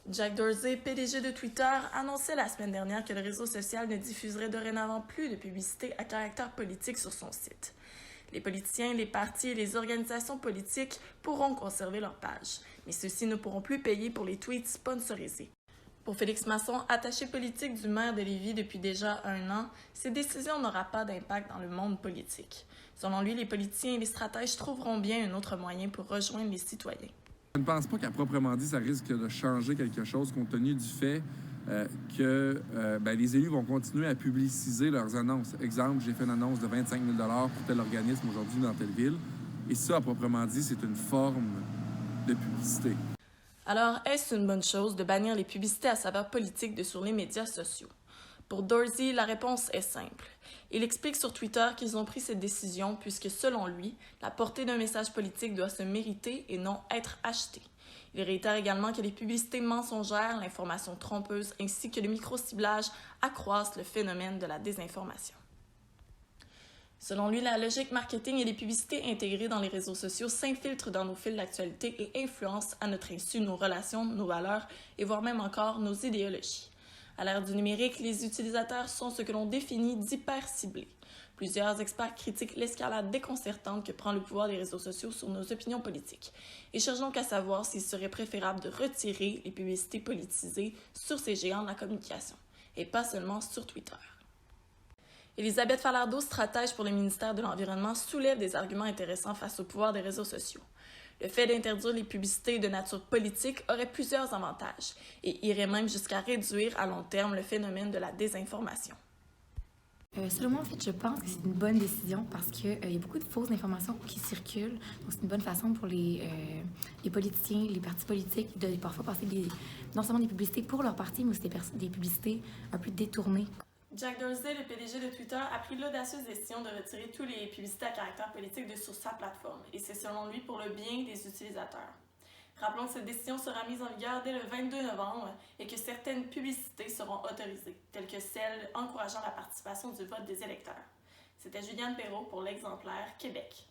Jack Dorsey, PDG de Twitter, annonçait la semaine dernière que le réseau social ne diffuserait dorénavant plus de publicité à caractère politique sur son site. Les politiciens, les partis et les organisations politiques pourront conserver leur page, mais ceux-ci ne pourront plus payer pour les tweets sponsorisés. Pour Félix Masson, attaché politique du maire de Lévis depuis déjà 1 an, cette décision n'aura pas d'impact dans le monde politique. Selon lui, les politiciens et les stratèges trouveront bien un autre moyen pour rejoindre les citoyens. Je ne pense pas qu'à proprement dit, ça risque de changer quelque chose compte tenu du fait que les élus vont continuer à publiciser leurs annonces. Exemple, j'ai fait une annonce de 25 000 $ pour tel organisme aujourd'hui dans telle ville. Et ça, à proprement dit, c'est une forme de publicité. Alors, est-ce une bonne chose de bannir les publicités à saveur politique de sur les médias sociaux? Pour Dorsey, la réponse est simple. Il explique sur Twitter qu'ils ont pris cette décision puisque, selon lui, la portée d'un message politique doit se mériter et non être achetée. Il réitère également que les publicités mensongères, l'information trompeuse ainsi que le micro-ciblage accroissent le phénomène de la désinformation. Selon lui, la logique marketing et les publicités intégrées dans les réseaux sociaux s'infiltrent dans nos fils d'actualité et influencent à notre insu nos relations, nos valeurs et voire même encore nos idéologies. À l'ère du numérique, les utilisateurs sont ce que l'on définit d'hyper-ciblés. Plusieurs experts critiquent l'escalade déconcertante que prend le pouvoir des réseaux sociaux sur nos opinions politiques et cherchent donc à savoir s'il serait préférable de retirer les publicités politisées sur ces géants de la communication, et pas seulement sur Twitter. Elisabeth Falardeau, stratège pour le ministère de l'Environnement, soulève des arguments intéressants face au pouvoir des réseaux sociaux. Le fait d'interdire les publicités de nature politique aurait plusieurs avantages et irait même jusqu'à réduire à long terme le phénomène de la désinformation. Selon moi, en fait, je pense que c'est une bonne décision parce qu'il y a beaucoup de fausses informations qui circulent. Donc, c'est une bonne façon pour les politiciens, les partis politiques de parfois passer non seulement des publicités pour leur parti, mais aussi des publicités un peu détournées. Jack Dorsey, le PDG de Twitter, a pris l'audacieuse décision de retirer tous les publicités à caractère politique de sur sa plateforme, et c'est selon lui pour le bien des utilisateurs. Rappelons que cette décision sera mise en vigueur dès le 22 novembre et que certaines publicités seront autorisées, telles que celles encourageant la participation du vote des électeurs. C'était Juliane Perrault pour l'Exemplaire Québec.